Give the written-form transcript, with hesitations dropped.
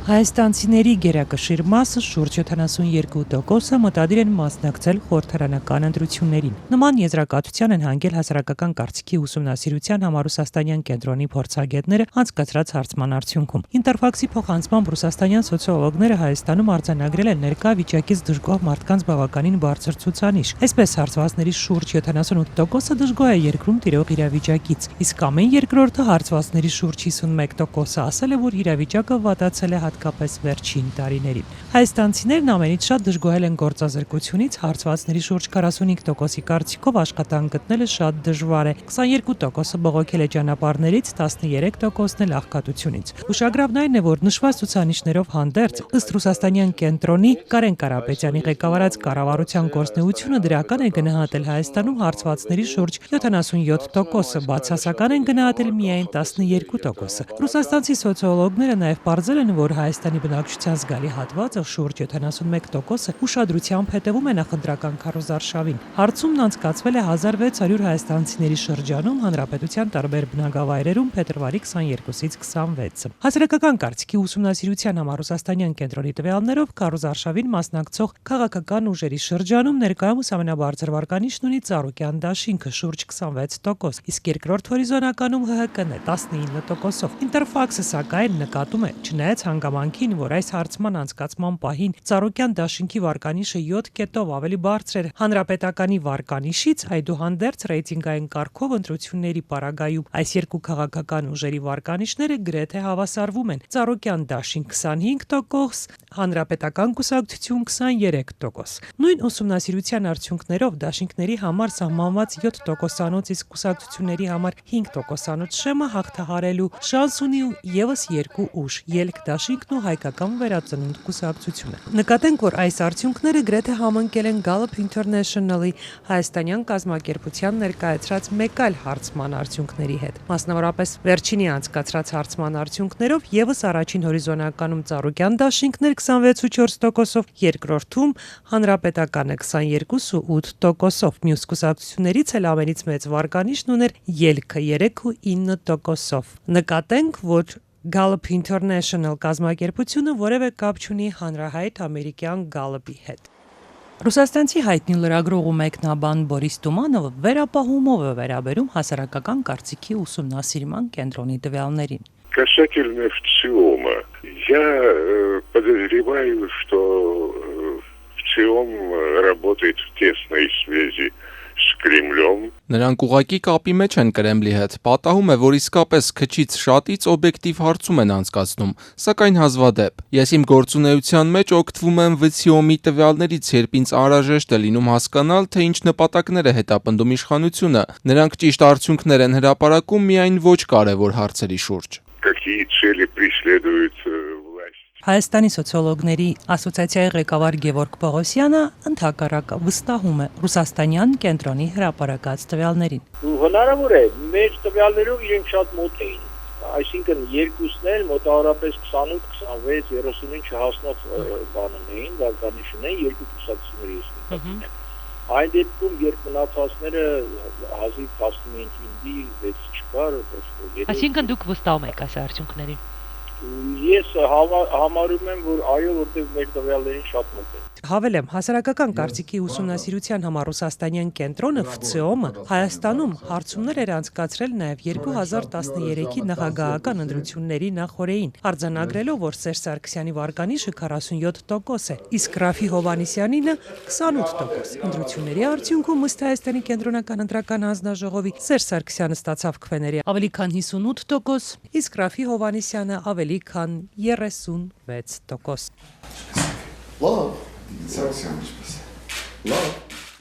Հայաստանցիների գերակշիռ մասը շուրջ 72% մտադիր են մասնակցել խորհրդարանական ընտրություններին։ Նման եզրակացության են հանգել հասարակական կարծիքի ուսումնասիրության համառուսաստանյան կենտրոնի փորձագետները անցկացրած հարցման արդյունքում։ Ինտերֆաքսի փոխանցմամբ ռուսաստանյան սոցիոլոգները Հայաստանում արձանագրել են ներկա վիճակից դժգոհ մարդկանց բավականին բարձր ցուցանիշ։ Այսպես հարցվածների շուրջ 78%-ը դժգոհ է երկրում տիրող իրավիճակից, իսկ ամեն երկրորդը հարցվածների շուրջ 51%-ը ասել է, որ իրավիճակը վատացել է հատկապես վերջին տարիներին։ Հայաստանցիներն ամենից շատ դժգոհել են գործազրկությունից, հարցվածների շուրջ 45%-ի կարծիքով աշխատանք գտնելը շատ դժվար է, 22%-ը բողոքել է ճանապարհներից, 13%-ն էլ աղքատությունից։ Ուշագրավն այն է, որ նշված ցուցանիշներով հանդերձ, ըստ ռուսաստանյան կենտրոնի Կարեն Կարապետյանի ղեկավարած կառավարության գործունեությունը դրական է գնահատել Հայաստանում հարցվածների շուրջ 77%-ը, բացասական են գնահատել միայն 12%-ը։ Ռուսաստանցի սոցիոլոգները նաև պարզել են, որ Հայաստանի բնակչության զգալի հատվածը շուրջ 71%-ը ուշադրությամբ հետևում է նախընտրական քարոզարշավին։ Հարցումն անցկացվել է 1600 հայաստանցիների շրջանում հանրապետության տարբեր բնակավայրերում փետրվարի 22-ից 26-ը։ Հասարակական կարծիքի ուսումնասիրության համառուսաստանյան կենտրոնի տվյալներով քարոզարշավին մասնակցող քաղաքական ուժերի շրջանում ներկայումս ամենաբարձր վարկանիշն ունի Ծառուկյան դաշինքը շուրջ 26%, իսկ երկրորդ հորիզոնականում ՀՀԿ-ն է 19%-ով։ Ինտերֆաքսը սակայն նկատում է, չնայած հանգամանքին, որ այս հարցման անցկացման պահին Ծառուկյան դաշինքի վարկանիշը 7 կետով ավելի բարձր էր հանրապետականի վարկանիշից, այդուհանդերձ ռեյտինգային կարգով ընտրությունների պարագայում այս երկու քաղաքական ուժերի վարկանիշները գրեթե հավասարվում են։ Ծառուկյան դաշինք 25%, հանրապետական կուսակցություն 23%։ Նույն ուսումնասիրության արդյունքներով դաշինքների համար սահմանված 7%-անոց, իսկ կուսակցությունների համար 5%-անոց շեմը հաղթահարելու շանս ունի ևս երկու ուժ՝ Ելք դաշինքն ու Հայկական վերածնունդ կուսակցությունը։ Նկատենք, որ այս արդյունքները գրեթե համընկել են Gallup International-ի հայաստանյան կազմակերպության ներկայացրած մեկ այլ հարցման արդյունքների հետ։ Մասնավորապես վերջինի անցկացրած հարցման արդյունքներով ևս առաջին հորիզոնականում Ծառուկյան դաշինքն էր 26.4%-ով, երկրորդում հանրապետականը 22.8%-ով, մյուս կուսակցություններից էլ ամենից մեծ վարկանիշն ուներ Ելքը 3.9%-ով։ Նկատենք, որ Gallup International կազմակերպությունը որևէ կապ չունի հանրահայտ ամերիկյան Gallup-ի հետ։ Ռուսաստանցի հայտնի լրագրող ու մեկնաբան Բորիս Տումանովը վերապահումով է վերաբերում հասարակական կարծիքի ուսումնասիրման կենտրոնի տվյալներին։ Касательно ВЦИОМа, я подозреваю, что ВЦИОМ работает в тесной связи с Кремлем. Նրանք ուղղակի կապի մեջ են Կրեմլի հետ, պատահում է, որ իսկապես քչից շատից օբյեկտիվ հարցում են անցկացնում, սակայն հազվադեպ։ Ես իմ գործունեության մեջ օգտվում եմ ՎՑԻՕՄ-ի տվյալներից, երբ ինձ անհրաժեշտ է լինում հասկանալ, թե ինչ նպատակներ է հետապնդում իշխանությունը։ Նրանք ճիշտ արդյունքներ են հրապարակում միայն ոչ կարևոր հարցերի շուրջ։ Какие цели преследует власть? Հայաստանի սոցիոլոգների ասոցիացիայի ղեկավար Գևորգ Պողոսյանը ընդհակառակը վստահում է ռուսաստանյան կենտրոնի հրապարակած տվյալներին։ Հնարավոր է, մեր տվյալներով իրենք շատ մոտ էին, այսինքն երկուսն էլ մոտավորապես 28, 26, 35 հասնող բանն էին, վարկանիշն էին, երկու կուսակցությունների ես։ Այն դեպքում, երբ մնացածները հազիվ 15-ի 6 չկար, Այսինքն դուք վստահում եք այս արդյունքներին։ Ես համարում եմ, որ այո, որտեղ մեր տվյալներին շատ մոտ է։ Հավելեմ, հասարակական կարծիքի ուսումնասիրության համառուսաստանյան կենտրոնը ՎՑԻՕՄ-ը Հայաստանում հարցումներ էր անցկացրել նաև 2013-ի նախագահական ընտրությունների նախօրեին, արձանագրելով, որ Սերժ Սարգսյանի վարկանիշը 47% է, իսկ Ռաֆի Հովհաննիսյանինը 28%։ Ընտրությունների արդյունքում ըստ Հայաստանի կենտրոնական ընտրական հանձնաժողովի Սերժ Սարգսյանը ստացավ քվեների ավելի քան 58%, իսկ Ռաֆի Հովհաննիսյանը ավելի քան 36%։ Love. Совсем не спасибо. Love.